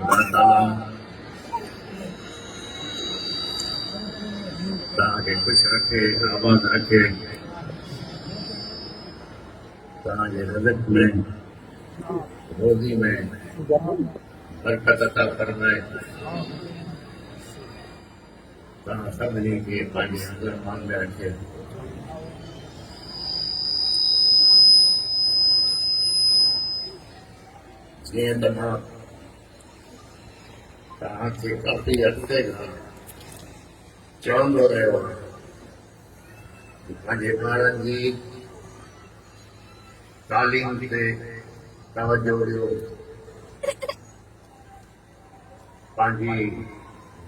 खुदा ताला तव्हांखे ख़ुशि रखे, आबाद रखे, तव्हांजे रज़क़ में, रोज़ी में बरकत अता फरमाए। तव्हां सभिनी खे पंहिंजे अंदरि मान में रखे। जीअं त मां तव्हांखे काफ़ी अॻिते खां चवंदो रहियो आहियां, पंहिंजे ॿारनि जी तालीम ते तवजो ॾियो, पंहिंजी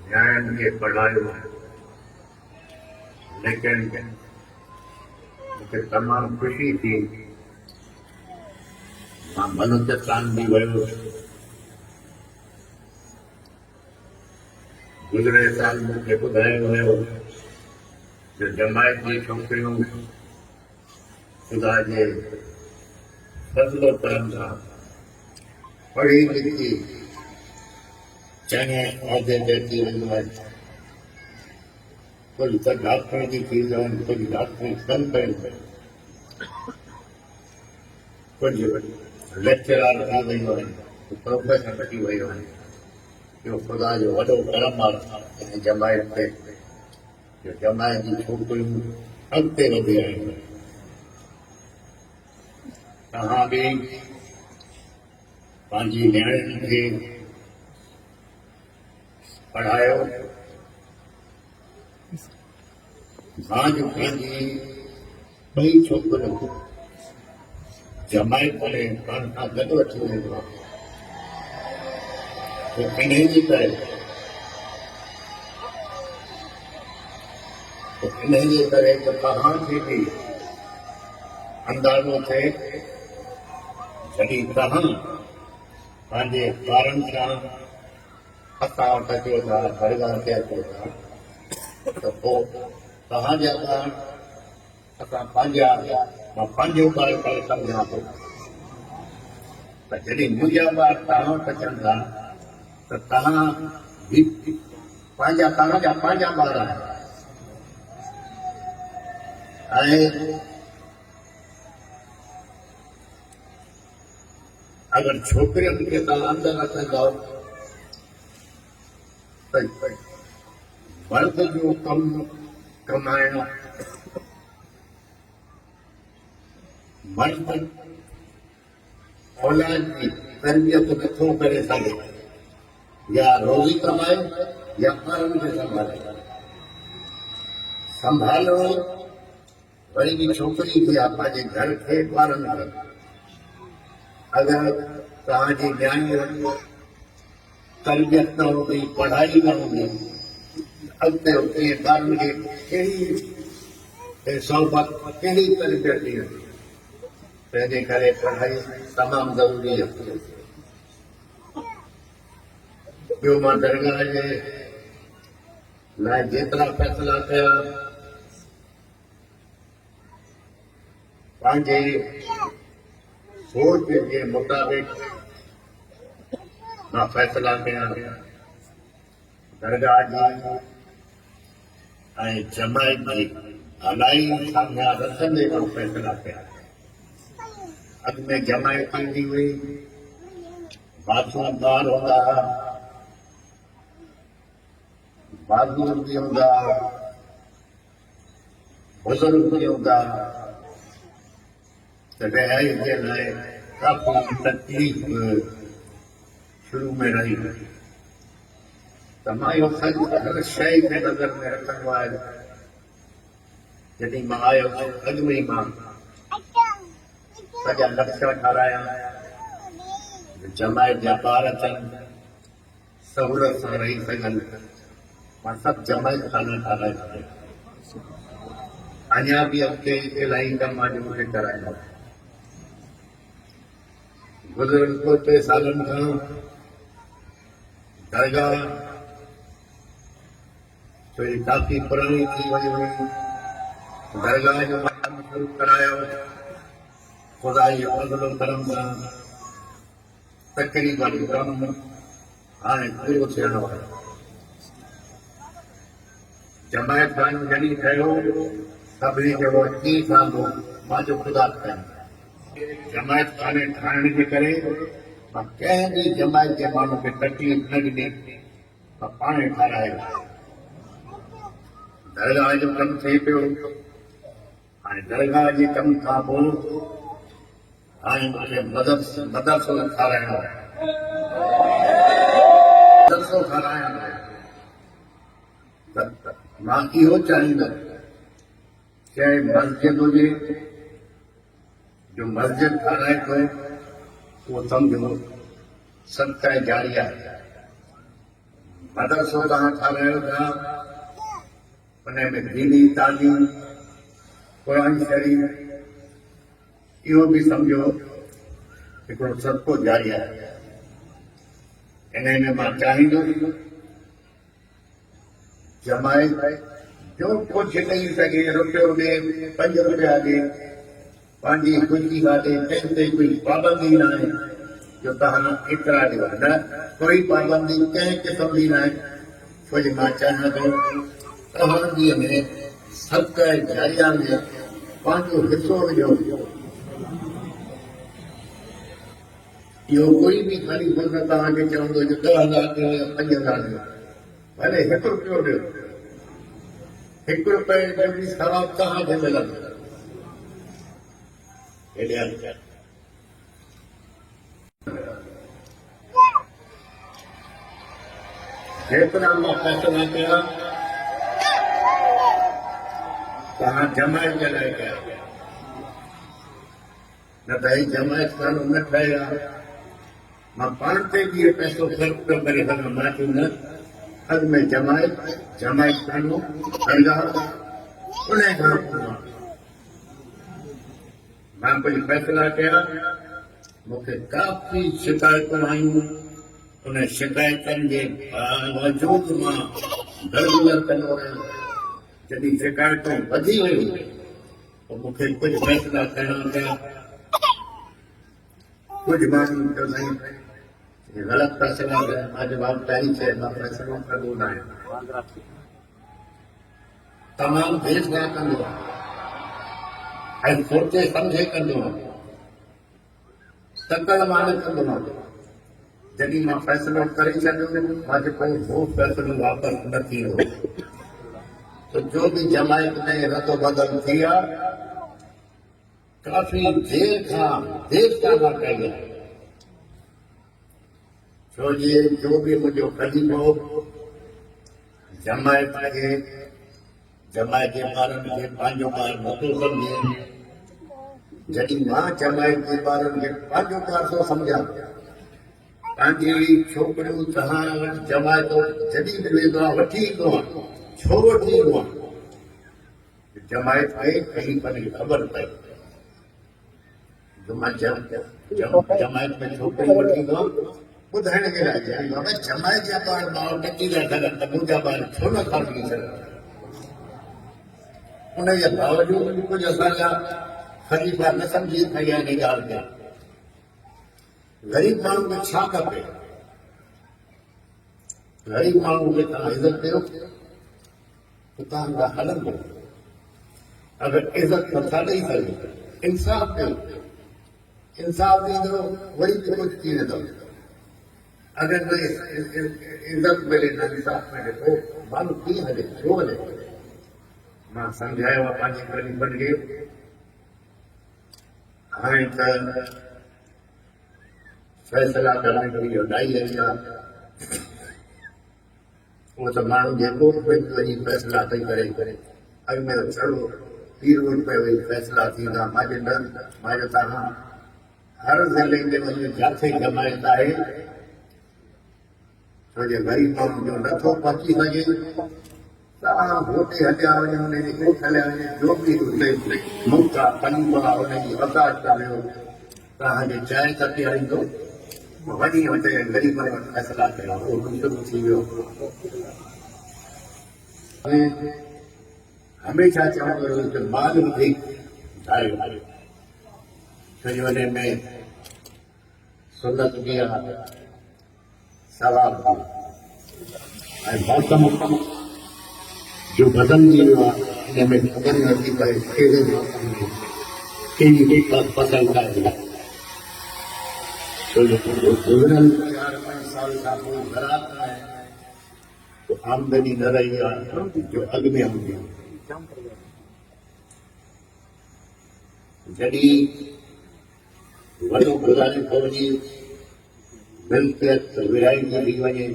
न्यायनि खे पढ़ायो। लेकिन मूंखे तमामु ख़ुशी थी, मां बलूचिस्तान बि वियो। गुज़िरे साल मूंखे ॿुधायो वियो जो जमायत जी छोकिरियूं ख़ुदा जे फज़्ल करम सां पढ़ी लिखी चङे उहिदे ते अची वेंदियूं आहिनि। कुझु त डॉक्टर जी थी वियूं आहिनि, कुझु डॉक्टरी कनि पियूं, कुझु लेक्चरार थी वियूं आहिनि, प्रोफेसर थी वियूं आहिनि। इहो ख़ुदा जो वॾो करम आहे हिन जमायत ते, जो जमायत जी छोकिरियूं अॻिते वधी आहिनि। तव्हां बि पंहिंजी न्याणियुनि खे पढ़ायो। मां जो पंहिंजी ॿई छोकिरियूं जमायत में पाण सां गॾु अची वेंदो आहे, इन्हे जे करे त तव्हांखे बि अंदाज़ो थिए, जॾहिं तव्हां पंहिंजे ॿारनि सां असां वटि अचो था, दरगाह ते अचो था, त पोइ तव्हांजा ॿार असां पंहिंजा, मां पंहिंजो ॿार करे सम्झां थो, त जॾहिं मुंहिंजा ॿार तव्हां वटि अचनि था त तव्हां बि तव्हांजा पंहिंजा ॿार आहिनि। ऐं अगरि छोकिरियुनि खे तव्हां अंदरि रखंदव त मर्द जो कमु कमाइण, मर्द औलाद जी तरबियत नथो करे सघे, या रोज़ी कमाए या ॿारनि खे संभालो वरी बि छोकिरी खे या पंहिंजे घर खे ॿारनि खे। अगरि तव्हांजी न्याणीअ तरबियत न हूंदी, पढ़ाई न हूंदी, अॻिते ॿारनि खे कहिड़ी सोबत, कहिड़ी तरबियत ॾींदी। तंहिंजे करे पढ़ाई तमामु ज़रूरी आहे। ॿियो, मां दरगाह जे लाइ जेतिरा फ़ैसिला कया पंहिंजे सोच जे मुताबिक़ मां फ़ैसिला कया। दरगाह जी ऐं जमायत जी अलाई साम्या रखंदे मां फ़ैसिला कया। अॻु में जमायत थींदी हुई, बाथरूम ॿार हूंदा हुआ, माज़ूर बि हूंदा, बुज़ुर्ग बि हूंदा, त रिहाई जे लाइ काफ़ी तकलीफ़ शुरू में रही। त मां इहो हर शइ खे नज़र में रखंदो आहियां। जॾहिं मां आयो अॻु में ई मां सॼा नक्शा ठाराया, जमायत जा ॿार अचनि, सहूलियत सां रही सघनि। मां सभु जमायत खाना ठाराए छॾिया। अञा बि अॻिते इलाही कम अॼु मूंखे कराइणा। गुज़िरियल 2-3 सालनि खां दरगाह छोजी काफ़ी पुराणी थी वई हुई, दरगाह जो मां कमु शुरू करायो। ख़ुदा जे फज़्ल करम सां तक़रीबन कमु हाणे पूरो थियण वारो जमायत खानो जॾहिं ठहियो सभिनी चयो ठीकु आहे मां जो ख़ुदा कयां जमायत खाने ठाहिण जे करे मां कंहिं बि जमायत जे माण्हू खे तकलीफ़ न ॾिनी मां पाण ठारायो दरगाह जो कमु थिए पियो हाणे दरगाह जे कम खां पोइ हाणे मूंखे मदरसो ठाराइणो आहे मदरसो ठाराइणो आहे मां इहो चाहींदुसि चाहे मस्जिद हुजे जो मस्जिद ठाराए थो उहो सम्झो सदका जारिया मदरसो तव्हां ठारायो था उन में दीनी तालीम क़ुरान शरीफ़ इहो बि सम्झो हिकिड़ो सदको जारिया इन में मां चाहींदुसि जमायत जो कुझु ॾेई सघे रुपयो ॾे 5 रुपया ॾे पंहिंजी ख़ुशी काटे कंहिं ते कोई पाबंदी न आहे जो तव्हां एतिरा ॾियो न कोई पाबंदी कंहिं क़िस्म जी न आहे छो जो मां चाहियां थो तव्हांजी में सदका जारिया में पंहिंजो हिसो विझो इहो कोई बि ख़लीफ़ो न तव्हांखे चवंदो जो 10,000 ॾियो या 5,000 ॾियो भले 1 रुपयो ॾियो 1 रुपए जो बि सवाबु तव्हांखे मिलंदो जेतिरा मां फ़ैसिला कया तव्हां जमायत जे लाइ कया न त ही जमायत कानून न ठहे मां पाण ते बि इहो पैसो ख़र्च पियो करे सघां मां चयो न अॻु में जमायत कानून दरगाह उन खां पोइ मां कुझु फ़ैसिला कया मूंखे काफ़ी शिकायतूं आयूं उन शिकायतुनि जे बावजूद मां दरगुज़र कंदो आहियां जॾहिं शिकायतूं वधी वियूं पोइ मूंखे कुझु फ़ैसिला करणा पिया कुझु माण्हू चयो साईं ग़लति फ़ैसिला कया मां जवाबु पहिरीं चयो मां फ़ैसिलो कंदो न आहियां तमामु देर सां कंदो ऐं सोचे सम्झे कंदो तकड़ मां न कंदो जॾहिं मां फ़ैसिलो करे छॾियो मां जेको उहो फ़ैसिलो वापसि न थींदो तो जो भी जमायत में रदो बदल किया काफी देर खां मां कई छो जे जो भी मुंहिंजो ख़लीफ़ो जमायत जे ॿारनि खे पंहिंजो ॿार नथो सम्झे जॾहिं मां जमायत जे ॿारनि खे पंहिंजो ॿार थो सम्झां पंहिंजी छोकिरियूं तव्हां वटि जमायत जॾहिं बि वेंदो आहे वठी ईंदो आहे छो वठी ईंदो आहे जमायत खे ख़लीफ़नि खे ख़बर पए जो मां जमायत में छोकिरियूं वठी ईंदो आहियां ॿुधाइण जे लाइ बाबा जमायत जा ॿार मां टकी था सघनि त मुंहिंजा ॿार छो नथा थी सघनि उनजे बावजूद बि कुझु असांजा ख़लीफ़ा न सम्झी सघिया इन ॻाल्हि खे ग़रीब माण्हू खे छा खपे ग़रीब माण्हू खे तव्हां इज़त ॾियो त तव्हांजा हलंदो अगरि इज़त नथा ॾेई सघो इंसाफ़ ॾियो इंसाफ़ ॾींदो वरी बि कुझु थी वेंदो अगरि न इज़त मिले न इंसाफ़ मिले पोइ माण्हू कीअं हले छो हले मां सम्झायो आहे पंहिंजे ग़रीबनि खे हाणे त फ़ैसिला करण जो इहो ॾाई रही आहे उहो त माण्हू जेको बि वञी फ़ैसिला पई करे अॻु में त छड़ो 30 रुपए वही फ़ैसिला थींदा मां जो तव्हां हर ज़िले में वञी जिथे जमायत आहे छो जो ग़रीब माण्हू जो नथो पहुची सघे तव्हां होटे हलिया वञो हुनजी कोठ हलिया वञो जो बि हुते मुल्क आहे पंहिंजो आहे हुनजी वकालत करियो तव्हांखे चांहि त पीआरींदो वञी हुते ग़रीबनि वटि फ़ैसिला कयो उहो शुरू थी वियो हमेशह चवंदो रहियो त माल वधीक ठाहियो छो जो हुन में सुनत बि आहे सवाब थी ऐं मौसम जो बदलजी वियो आहे हिन में ख़बर नथी पए कहिड़े मौसम में कहिड़ी फसल आहे छो जो गुज़िरियल 4-5 साल खां पोइ ज़राअत में तो आमदनी न रही आहे जो अॻु में हूंदी जॾहिं वॾो गुज़ारे थो वञे मिल्कियत विराइजी थी वञे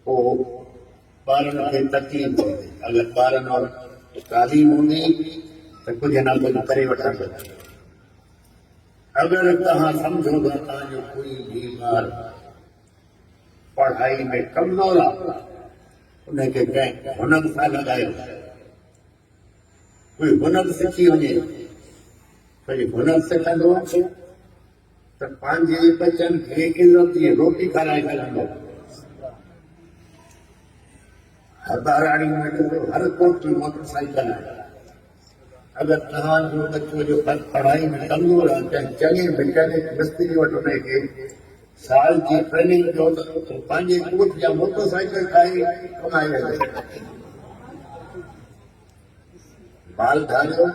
पोइ ॿारनि खे तकलीफ़ थींदी अगरि ॿारनि वटि तालीम हूंदी त कुझु न कुझु करे वठंदा अगरि तव्हां सम्झो था तव्हांजो कोई भी ॿार पढ़ाई में कमज़ोर आहे उनखे कंहिं हुनर सां लॻायो कोई हुनर सिखी वञे कोई हुनर सिखंदो त पंहिंजे बचनि खे इज़त जी रोटी खाराए सघंदो हज़ाराणी में हर कोट मोटरसाइकिल आहे अगरि तव्हांजो बच्चो जो पढ़ाई में कमज़ोर आहे त चङे मैकेनिक मिस्त्री वटि उनखे साल जी ट्रेनिंग ॾियो त पंहिंजे कोट जा मोटरसाइकिल ठाहे कमाए वठे मालधारियो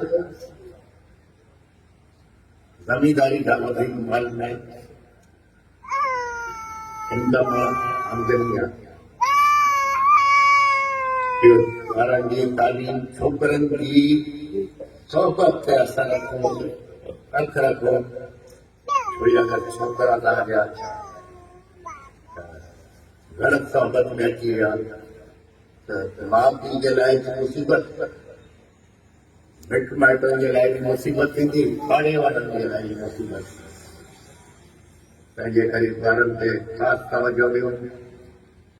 ज़मींदारी खां वधीक माल न इनकम आमदनी आहे ॿारनि जी तालीम छोकिरनि जी सोहबत ते असर रखो अर्थ रखो छो अगरि छोकिरा तव्हांजा ग़लति सोहबत में अची विया त माउ पीउ जे लाइ बि मुसीबत मिट माइटनि जे लाइ बि मुसीबत थींदी पाड़े वारनि जे लाइ बि मुसीबत तंहिंजे करे ॿारनि ते ख़ासि तवजो ॾियो